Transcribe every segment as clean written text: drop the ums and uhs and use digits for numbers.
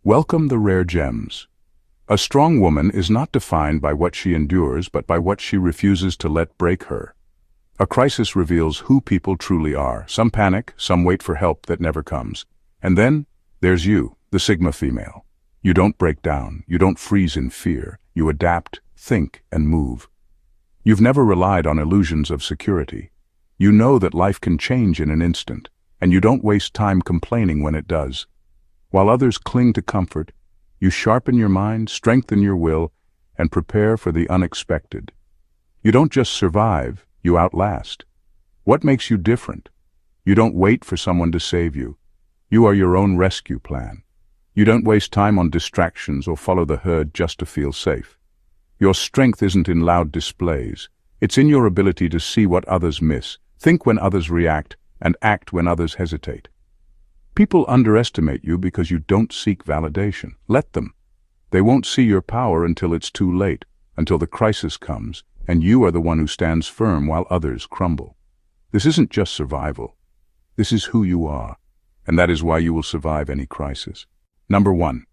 Welcome the rare gems. A strong woman is not defined by what she endures, but by what she refuses to let break her. A crisis reveals who people truly are. Some panic, some wait for help that never comes. And then, there's you, the Sigma female. You don't break down, you don't freeze in fear, you adapt, think, and move. You've never relied on illusions of security. You know that life can change in an instant, and you don't waste time complaining when it does. While others cling to comfort, you sharpen your mind, strengthen your will, and prepare for the unexpected. You don't just survive, you outlast. What makes you different? You don't wait for someone to save you. You are your own rescue plan. You don't waste time on distractions or follow the herd just to feel safe. Your strength isn't in loud displays. It's in your ability to see what others miss, think when others react, and act when others hesitate. People underestimate you because you don't seek validation. Let them. They won't see your power until it's too late, until the crisis comes, and you are the one who stands firm while others crumble. This isn't just survival. This is who you are, and that is why you will survive any crisis. Number 1.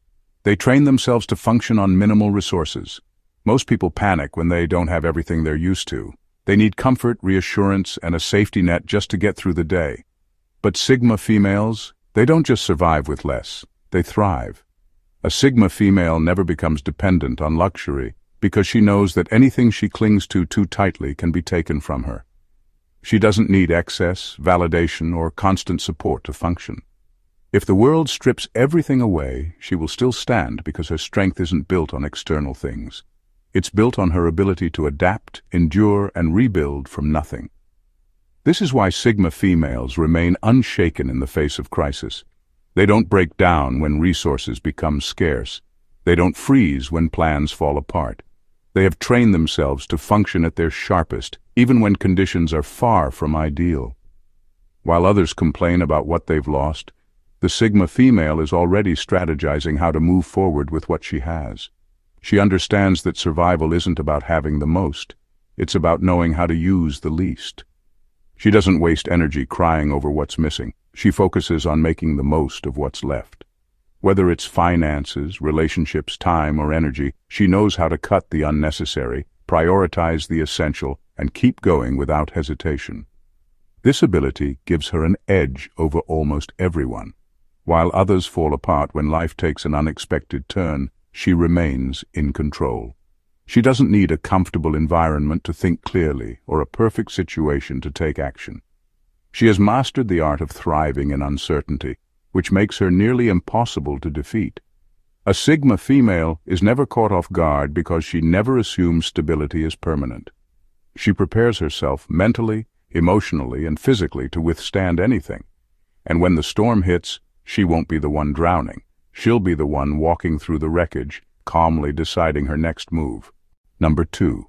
They train themselves to function on minimal resources. Most people panic when they don't have everything they're used to. They need comfort, reassurance, and a safety net just to get through the day. But Sigma females, they don't just survive with less, they thrive. A Sigma female never becomes dependent on luxury because she knows that anything she clings to too tightly can be taken from her. She doesn't need excess, validation, or constant support to function. If the world strips everything away, she will still stand because her strength isn't built on external things. It's built on her ability to adapt, endure, and rebuild from nothing. This is why Sigma females remain unshaken in the face of crisis. They don't break down when resources become scarce. They don't freeze when plans fall apart. They have trained themselves to function at their sharpest, even when conditions are far from ideal. While others complain about what they've lost, the Sigma female is already strategizing how to move forward with what she has. She understands that survival isn't about having the most. It's about knowing how to use the least. She doesn't waste energy crying over what's missing. She focuses on making the most of what's left. Whether it's finances, relationships, time, or energy, she knows how to cut the unnecessary, prioritize the essential, and keep going without hesitation. This ability gives her an edge over almost everyone. While others fall apart when life takes an unexpected turn, she remains in control. She doesn't need a comfortable environment to think clearly or a perfect situation to take action. She has mastered the art of thriving in uncertainty, which makes her nearly impossible to defeat. A Sigma female is never caught off guard because she never assumes stability is permanent. She prepares herself mentally, emotionally, and physically to withstand anything. And when the storm hits, she won't be the one drowning. She'll be the one walking through the wreckage, calmly deciding her next move. Number 2.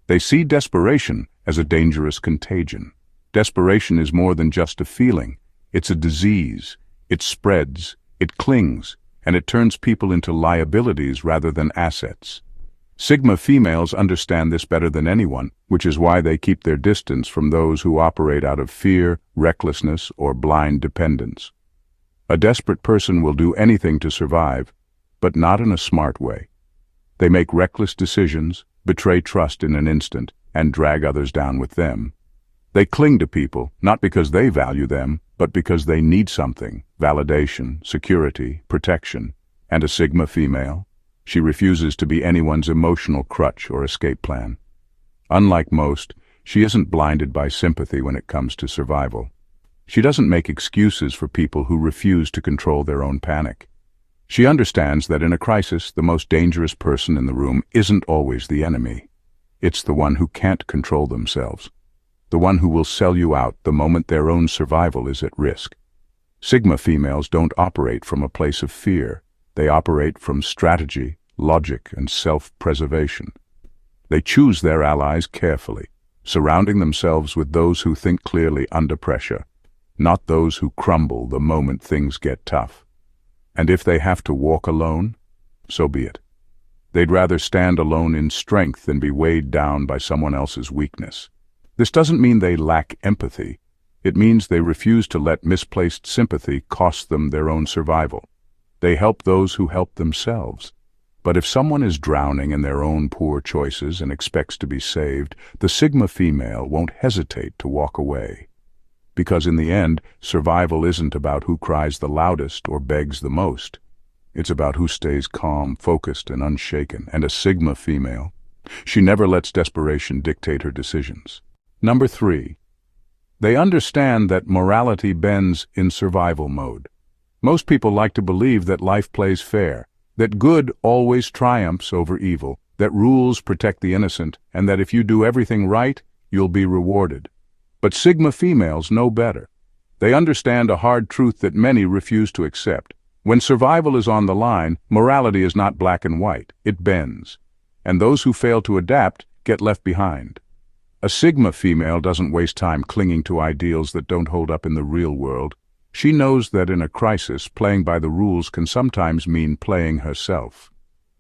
They see desperation as a dangerous contagion. Desperation is more than just a feeling. It's a disease. It spreads, it clings, and it turns people into liabilities rather than assets. Sigma females understand this better than anyone, which is why they keep their distance from those who operate out of fear, recklessness, or blind dependence. A desperate person will do anything to survive, but not in a smart way. They make reckless decisions, betray trust in an instant, and drag others down with them. They cling to people, not because they value them, but because they need something: validation, security, protection. And a Sigma female? She refuses to be anyone's emotional crutch or escape plan. Unlike most, she isn't blinded by sympathy when it comes to survival. She doesn't make excuses for people who refuse to control their own panic. She understands that in a crisis, the most dangerous person in the room isn't always the enemy. It's the one who can't control themselves. The one who will sell you out the moment their own survival is at risk. Sigma females don't operate from a place of fear. They operate from strategy, logic, and self-preservation. They choose their allies carefully, surrounding themselves with those who think clearly under pressure, not those who crumble the moment things get tough. And if they have to walk alone, so be it. They'd rather stand alone in strength than be weighed down by someone else's weakness. This doesn't mean they lack empathy. It means they refuse to let misplaced sympathy cost them their own survival. They help those who help themselves. But if someone is drowning in their own poor choices and expects to be saved, the Sigma female won't hesitate to walk away. Because in the end, survival isn't about who cries the loudest or begs the most. It's about who stays calm, focused, and unshaken. And a Sigma female, she never lets desperation dictate her decisions. Number 3. They understand that morality bends in survival mode. Most people like to believe that life plays fair, that good always triumphs over evil, that rules protect the innocent, and that if you do everything right, you'll be rewarded. But Sigma females know better. They understand a hard truth that many refuse to accept. When survival is on the line, morality is not black and white, it bends. And those who fail to adapt get left behind. A Sigma female doesn't waste time clinging to ideals that don't hold up in the real world. She knows that in a crisis, playing by the rules can sometimes mean playing herself.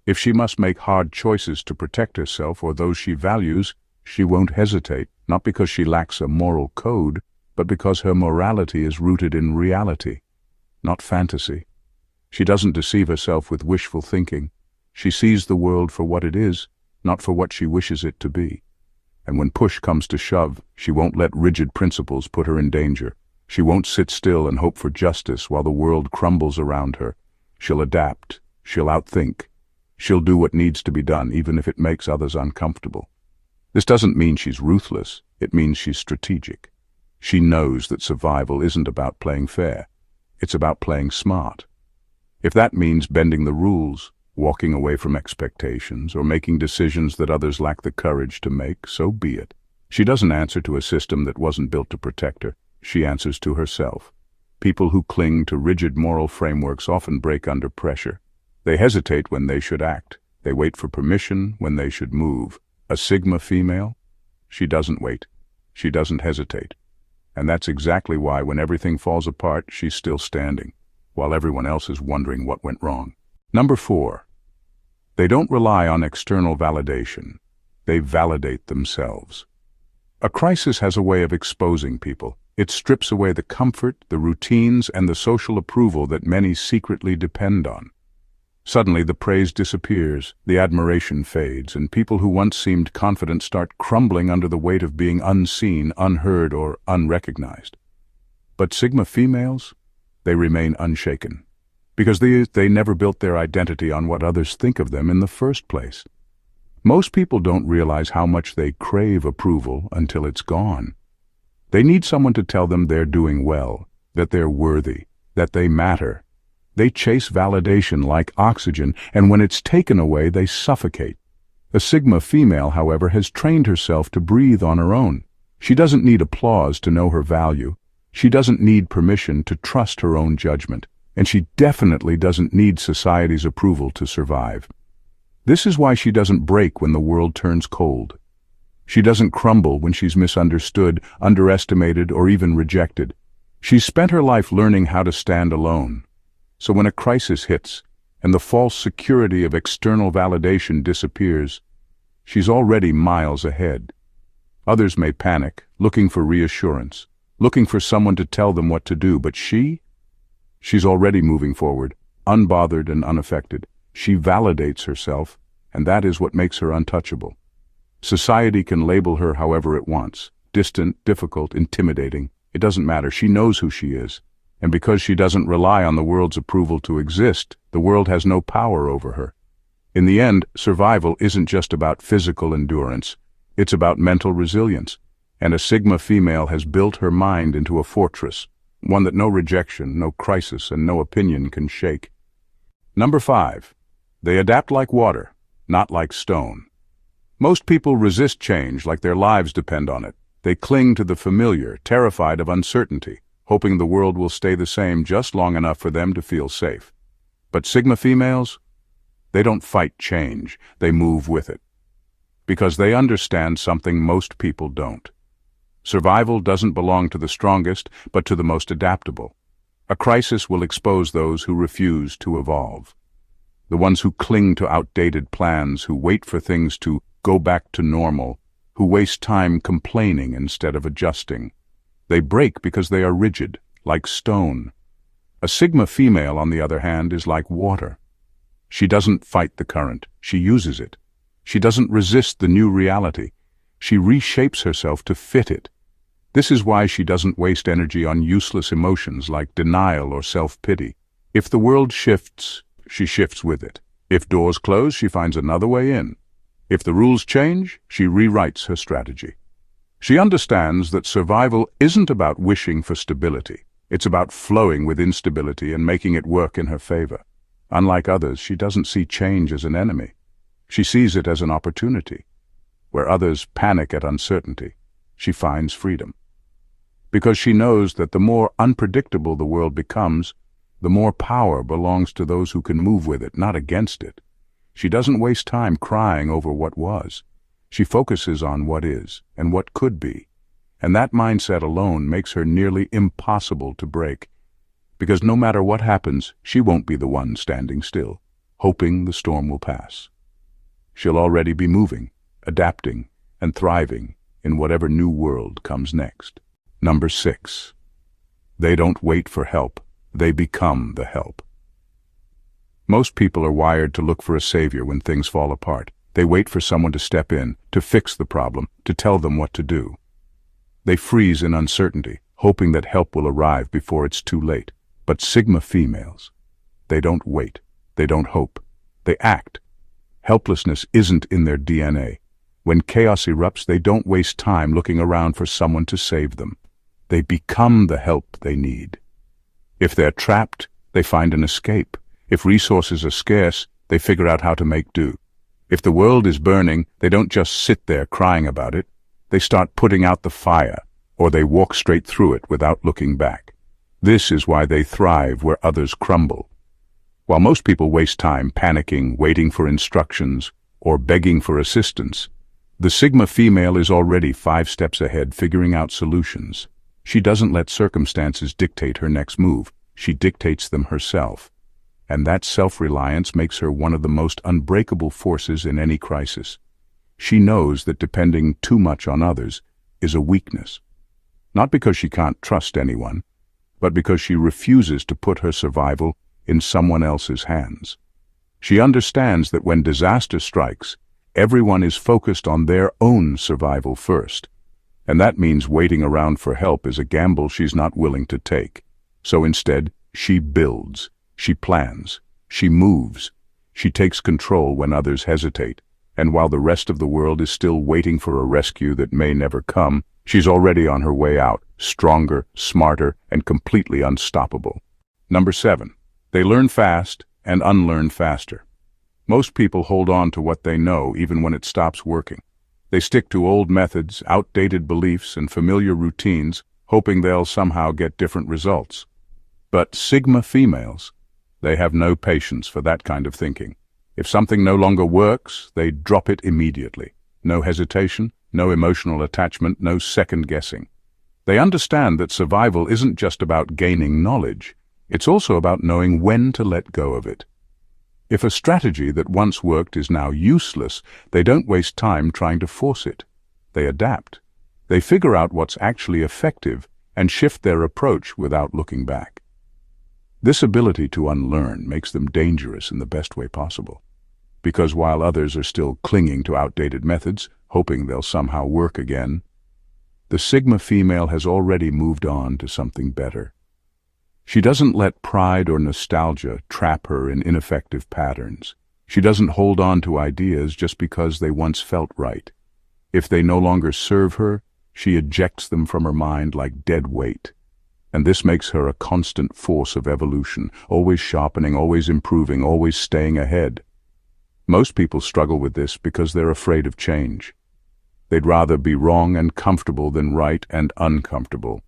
If she must make hard choices to protect herself or those she values, she won't hesitate, not because she lacks a moral code, but because her morality is rooted in reality, not fantasy. She doesn't deceive herself with wishful thinking. She sees the world for what it is, not for what she wishes it to be. And when push comes to shove, she won't let rigid principles put her in danger. She won't sit still and hope for justice while the world crumbles around her. She'll adapt. She'll outthink. She'll do what needs to be done, even if it makes others uncomfortable. This doesn't mean she's ruthless. It means she's strategic. She knows that survival isn't about playing fair. It's about playing smart. If that means bending the rules, walking away from expectations, or making decisions that others lack the courage to make, so be it. She doesn't answer to a system that wasn't built to protect her. She answers to herself. People who cling to rigid moral frameworks often break under pressure. They hesitate when they should act. They wait for permission when they should move. A Sigma female? She doesn't wait. She doesn't hesitate. And that's exactly why when everything falls apart, she's still standing, while everyone else is wondering what went wrong. Number 4. They don't rely on external validation. They validate themselves. A crisis has a way of exposing people. It strips away the comfort, the routines, and the social approval that many secretly depend on. Suddenly, the praise disappears, the admiration fades, and people who once seemed confident start crumbling under the weight of being unseen, unheard, or unrecognized. But Sigma females? They remain unshaken, because they never built their identity on what others think of them in the first place. Most people don't realize how much they crave approval until it's gone. They need someone to tell them they're doing well, that they're worthy, that they matter. They chase validation like oxygen, and when it's taken away, they suffocate. A Sigma female, however, has trained herself to breathe on her own. She doesn't need applause to know her value. She doesn't need permission to trust her own judgment. And she definitely doesn't need society's approval to survive. This is why she doesn't break when the world turns cold. She doesn't crumble when she's misunderstood, underestimated, or even rejected. She's spent her life learning how to stand alone. So when a crisis hits, and the false security of external validation disappears, she's already miles ahead. Others may panic, looking for reassurance, looking for someone to tell them what to do, but she's already moving forward, unbothered and unaffected. She validates herself, and that is what makes her untouchable. Society can label her however it wants, distant, difficult, intimidating. It doesn't matter. She knows who she is. And because she doesn't rely on the world's approval to exist, the world has no power over her. In the end, survival isn't just about physical endurance. It's about mental resilience. And a Sigma female has built her mind into a fortress, one that no rejection, no crisis, and no opinion can shake. Number 5. They adapt like water, not like stone. Most people resist change like their lives depend on it. They cling to the familiar, terrified of uncertainty, hoping the world will stay the same just long enough for them to feel safe. But Sigma females? They don't fight change, they move with it. Because they understand something most people don't. Survival doesn't belong to the strongest, but to the most adaptable. A crisis will expose those who refuse to evolve. The ones who cling to outdated plans, who wait for things to go back to normal, who waste time complaining instead of adjusting. They break because they are rigid, like stone. A Sigma female, on the other hand, is like water. She doesn't fight the current, she uses it. She doesn't resist the new reality. She reshapes herself to fit it. This is why she doesn't waste energy on useless emotions like denial or self-pity. If the world shifts, she shifts with it. If doors close, she finds another way in. If the rules change, she rewrites her strategy. She understands that survival isn't about wishing for stability. It's about flowing with instability and making it work in her favor. Unlike others, she doesn't see change as an enemy. She sees it as an opportunity. Where others panic at uncertainty, she finds freedom. Because she knows that the more unpredictable the world becomes, the more power belongs to those who can move with it, not against it. She doesn't waste time crying over what was. She focuses on what is and what could be. And that mindset alone makes her nearly impossible to break. Because no matter what happens, she won't be the one standing still, hoping the storm will pass. She'll already be moving, adapting, and thriving in whatever new world comes next. Number 6. They don't wait for help. They become the help. Most people are wired to look for a savior when things fall apart. They wait for someone to step in, to fix the problem, to tell them what to do. They freeze in uncertainty, hoping that help will arrive before it's too late. But Sigma females, they don't wait. They don't hope. They act. Helplessness isn't in their DNA. When chaos erupts, they don't waste time looking around for someone to save them. They become the help they need. If they're trapped, they find an escape. If resources are scarce, they figure out how to make do. If the world is burning, they don't just sit there crying about it. They start putting out the fire, or they walk straight through it without looking back. This is why they thrive where others crumble. While most people waste time panicking, waiting for instructions, or begging for assistance, the Sigma female is already 5 steps ahead, figuring out solutions. She doesn't let circumstances dictate her next move. She dictates them herself. And that self-reliance makes her one of the most unbreakable forces in any crisis. She knows that depending too much on others is a weakness. Not because she can't trust anyone, but because she refuses to put her survival in someone else's hands. She understands that when disaster strikes, everyone is focused on their own survival first. And that means waiting around for help is a gamble she's not willing to take. So instead, she builds, she plans, she moves, she takes control when others hesitate. And while the rest of the world is still waiting for a rescue that may never come, she's already on her way out, stronger, smarter, and completely unstoppable. Number 7. They learn fast and unlearn faster. Most people hold on to what they know even when it stops working. They stick to old methods, outdated beliefs, and familiar routines, hoping they'll somehow get different results. But Sigma females, they have no patience for that kind of thinking. If something no longer works, they drop it immediately. No hesitation, no emotional attachment, no second guessing. They understand that survival isn't just about gaining knowledge. It's also about knowing when to let go of it. If a strategy that once worked is now useless, they don't waste time trying to force it. They adapt. They figure out what's actually effective and shift their approach without looking back. This ability to unlearn makes them dangerous in the best way possible. Because while others are still clinging to outdated methods, hoping they'll somehow work again, the Sigma female has already moved on to something better. She doesn't let pride or nostalgia trap her in ineffective patterns. She doesn't hold on to ideas just because they once felt right. If they no longer serve her, she ejects them from her mind like dead weight. And this makes her a constant force of evolution, always sharpening, always improving, always staying ahead. Most people struggle with this because they're afraid of change. They'd rather be wrong and comfortable than right and uncomfortable.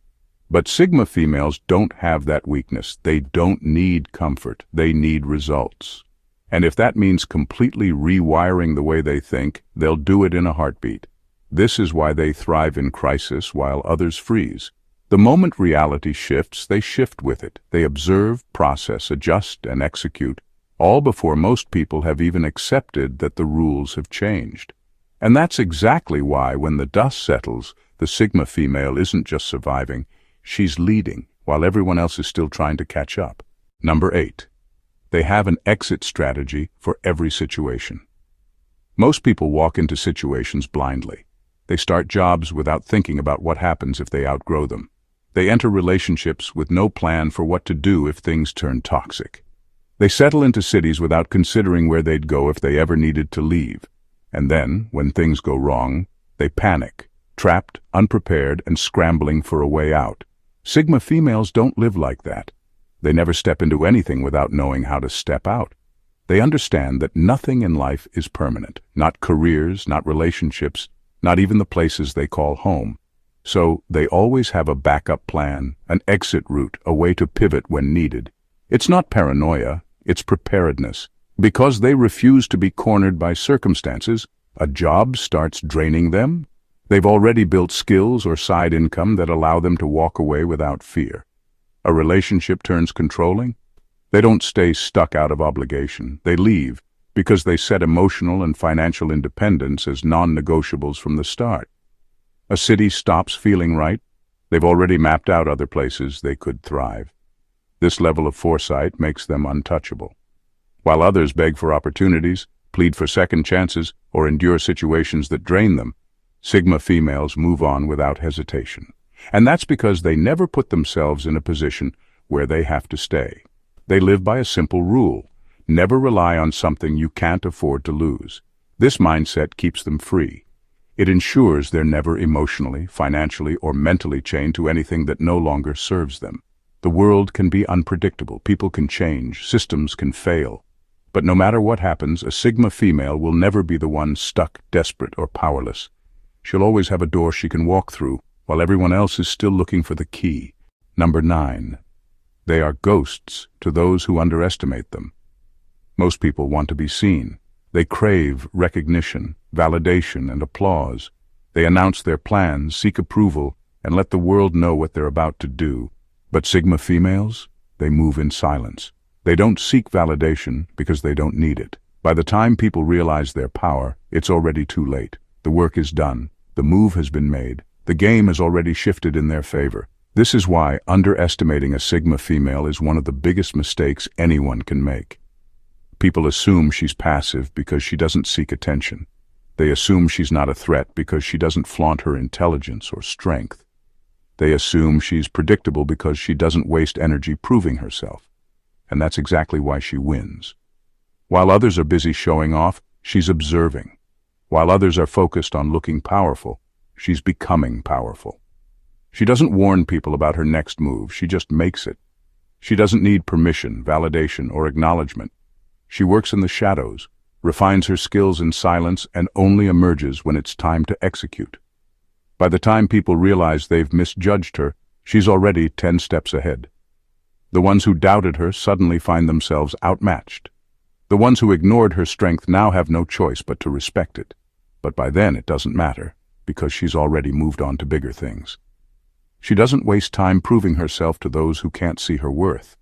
But Sigma females don't have that weakness. They don't need comfort. They need results. And if that means completely rewiring the way they think, they'll do it in a heartbeat. This is why they thrive in crisis while others freeze. The moment reality shifts, they shift with it. They observe, process, adjust, and execute, all before most people have even accepted that the rules have changed. And that's exactly why, when the dust settles, the Sigma female isn't just surviving, she's leading, while everyone else is still trying to catch up. Number 8. They have an exit strategy for every situation. Most people walk into situations blindly. They start jobs without thinking about what happens if they outgrow them. They enter relationships with no plan for what to do if things turn toxic. They settle into cities without considering where they'd go if they ever needed to leave. And then, when things go wrong, they panic, trapped, unprepared, and scrambling for a way out. Sigma females don't live like that. They never step into anything without knowing how to step out. They understand that nothing in life is permanent, not careers, not relationships, not even the places they call home. So they always have a backup plan, an exit route, a way to pivot when needed. It's not paranoia, it's preparedness. Because they refuse to be cornered by circumstances, a job starts draining them. They've already built skills or side income that allow them to walk away without fear. A relationship turns controlling. They don't stay stuck out of obligation. They leave because they set emotional and financial independence as non-negotiables from the start. A city stops feeling right. They've already mapped out other places they could thrive. This level of foresight makes them untouchable. While others beg for opportunities, plead for second chances, or endure situations that drain them, Sigma females move on without hesitation. And that's because they never put themselves in a position where they have to stay. They live by a simple rule: never rely on something you can't afford to lose. This mindset keeps them free. It ensures they're never emotionally, financially, or mentally chained to anything that no longer serves them. The world can be unpredictable, people can change, systems can fail. But no matter what happens, a Sigma female will never be the one stuck, desperate, or powerless. She'll always have a door she can walk through, while everyone else is still looking for the key. Number 9. They are ghosts to those who underestimate them. Most people want to be seen. They crave recognition, validation, and applause. They announce their plans, seek approval, and let the world know what they're about to do. But Sigma females, they move in silence. They don't seek validation because they don't need it. By the time people realize their power, it's already too late. The work is done. The move has been made. The game has already shifted in their favor. This is why underestimating a Sigma female is one of the biggest mistakes anyone can make. People assume she's passive because she doesn't seek attention. They assume she's not a threat because she doesn't flaunt her intelligence or strength. They assume she's predictable because she doesn't waste energy proving herself. And that's exactly why she wins. While others are busy showing off, she's observing. While others are focused on looking powerful, she's becoming powerful. She doesn't warn people about her next move, she just makes it. She doesn't need permission, validation, or acknowledgement. She works in the shadows, refines her skills in silence, and only emerges when it's time to execute. By the time people realize they've misjudged her, she's already 10 steps ahead. The ones who doubted her suddenly find themselves outmatched. The ones who ignored her strength now have no choice but to respect it. But by then it doesn't matter, because she's already moved on to bigger things. She doesn't waste time proving herself to those who can't see her worth.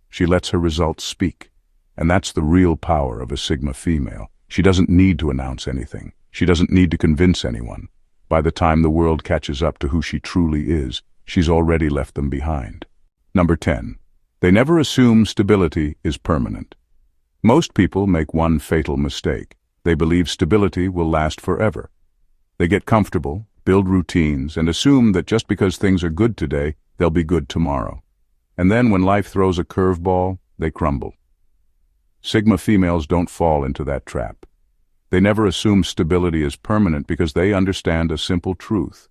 She lets her results speak. And that's the real power of a Sigma female. She doesn't need to announce anything. She doesn't need to convince anyone. By the time the world catches up to who she truly is, she's already left them behind. Number 10. They never assume stability is permanent. Most people make one fatal mistake. They believe stability will last forever. They get comfortable, build routines, and assume that just because things are good today, they'll be good tomorrow. And then when life throws a curveball, they crumble. Sigma females don't fall into that trap. They never assume stability is permanent because they understand a simple truth.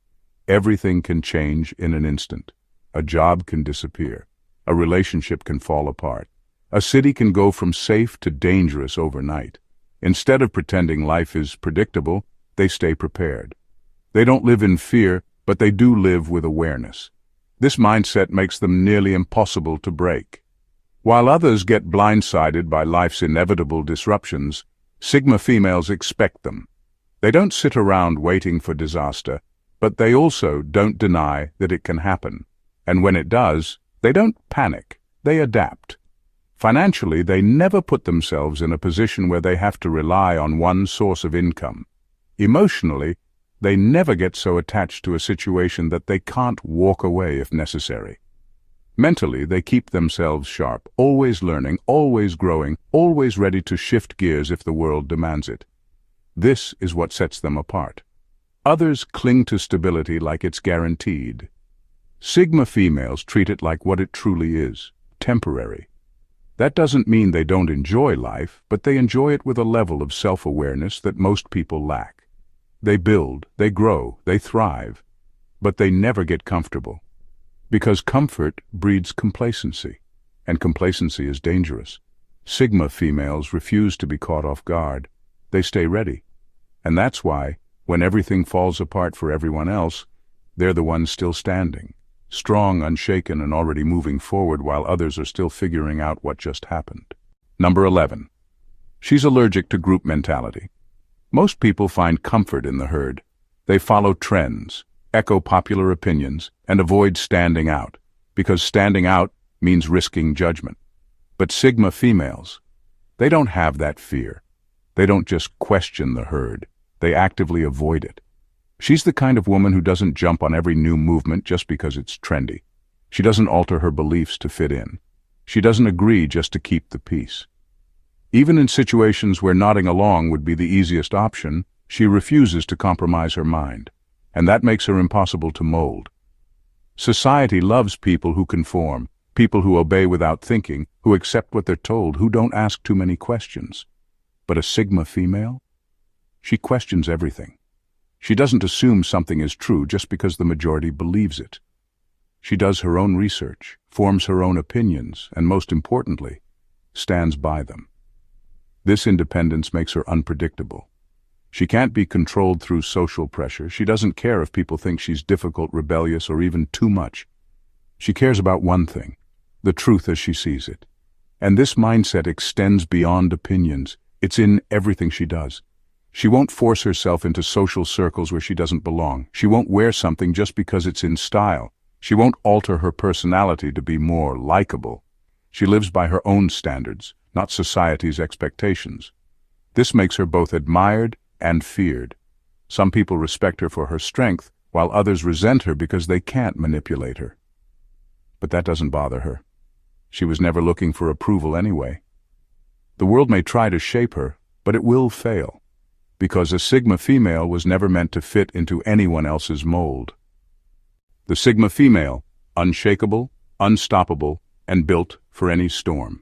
Everything can change in an instant. A job can disappear. A relationship can fall apart. A city can go from safe to dangerous overnight. Instead of pretending life is predictable, they stay prepared. They don't live in fear, but they do live with awareness. This mindset makes them nearly impossible to break. While others get blindsided by life's inevitable disruptions, Sigma females expect them. They don't sit around waiting for disaster, but they also don't deny that it can happen. And when it does, they don't panic, they adapt. Financially, they never put themselves in a position where they have to rely on one source of income. Emotionally, they never get so attached to a situation that they can't walk away if necessary. Mentally, they keep themselves sharp, always learning, always growing, always ready to shift gears if the world demands it. This is what sets them apart. Others cling to stability like it's guaranteed. Sigma females treat it like what it truly is, temporary. That doesn't mean they don't enjoy life, but they enjoy it with a level of self-awareness that most people lack. They build, they grow, they thrive, but they never get comfortable. Because comfort breeds complacency, and complacency is dangerous. Sigma females refuse to be caught off guard. They stay ready. And that's why, when everything falls apart for everyone else, they're the ones still standing, strong, unshaken, and already moving forward while others are still figuring out what just happened. Number 11. She's allergic to group mentality. Most people find comfort in the herd. They follow trends, echo popular opinions, and avoid standing out, because standing out means risking judgment. But Sigma females, they don't have that fear. They don't just question the herd. They actively avoid it. She's the kind of woman who doesn't jump on every new movement just because it's trendy. She doesn't alter her beliefs to fit in. She doesn't agree just to keep the peace. Even in situations where nodding along would be the easiest option, she refuses to compromise her mind. And that makes her impossible to mold. Society loves people who conform, people who obey without thinking, who accept what they're told, who don't ask too many questions. But a Sigma female? She questions everything. She doesn't assume something is true just because the majority believes it. She does her own research, forms her own opinions, and most importantly, stands by them. This independence makes her unpredictable. She can't be controlled through social pressure. She doesn't care if people think she's difficult, rebellious, or even too much. She cares about one thing, the truth as she sees it. And this mindset extends beyond opinions. It's in everything she does. She won't force herself into social circles where she doesn't belong. She won't wear something just because it's in style. She won't alter her personality to be more likable. She lives by her own standards, not society's expectations. This makes her both admired and feared. Some people respect her for her strength, while others resent her because they can't manipulate her. But that doesn't bother her. She was never looking for approval anyway. The world may try to shape her, but it will fail, because a Sigma female was never meant to fit into anyone else's mold. The Sigma female, unshakable, unstoppable, and built for any storm.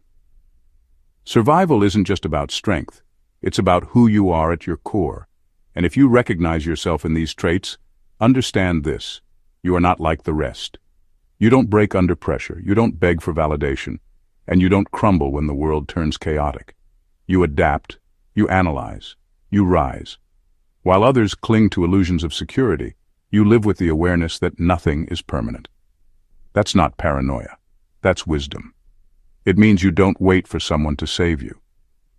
Survival isn't just about strength. It's about who you are at your core. And if you recognize yourself in these traits, understand this: you are not like the rest. You don't break under pressure, you don't beg for validation, and you don't crumble when the world turns chaotic. You adapt, you analyze, you rise. While others cling to illusions of security, you live with the awareness that nothing is permanent. That's not paranoia. That's wisdom. It means you don't wait for someone to save you.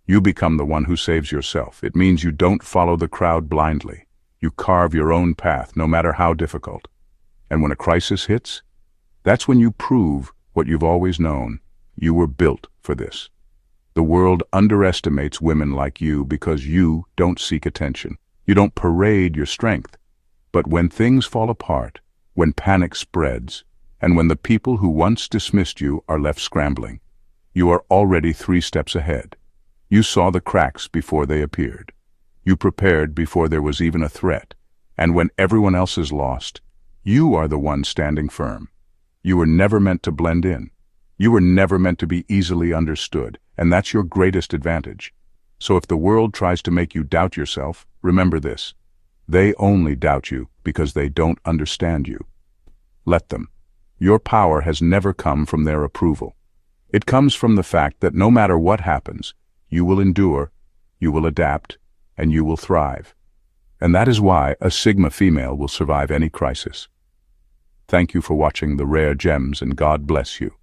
You become the one who saves yourself. It means you don't follow the crowd blindly. You carve your own path, no matter how difficult. And when a crisis hits, that's when you prove what you've always known. You were built for this. The world underestimates women like you because you don't seek attention. You don't parade your strength. But when things fall apart, when panic spreads, and when the people who once dismissed you are left scrambling, you are already 3 steps ahead. You saw the cracks before they appeared. You prepared before there was even a threat. And when everyone else is lost, you are the one standing firm. You were never meant to blend in. You were never meant to be easily understood, and that's your greatest advantage. So if the world tries to make you doubt yourself, remember this: they only doubt you because they don't understand you. Let them. Your power has never come from their approval. It comes from the fact that no matter what happens, you will endure, you will adapt, and you will thrive. And that is why a Sigma female will survive any crisis. Thank you for watching The Rare Gems, and God bless you.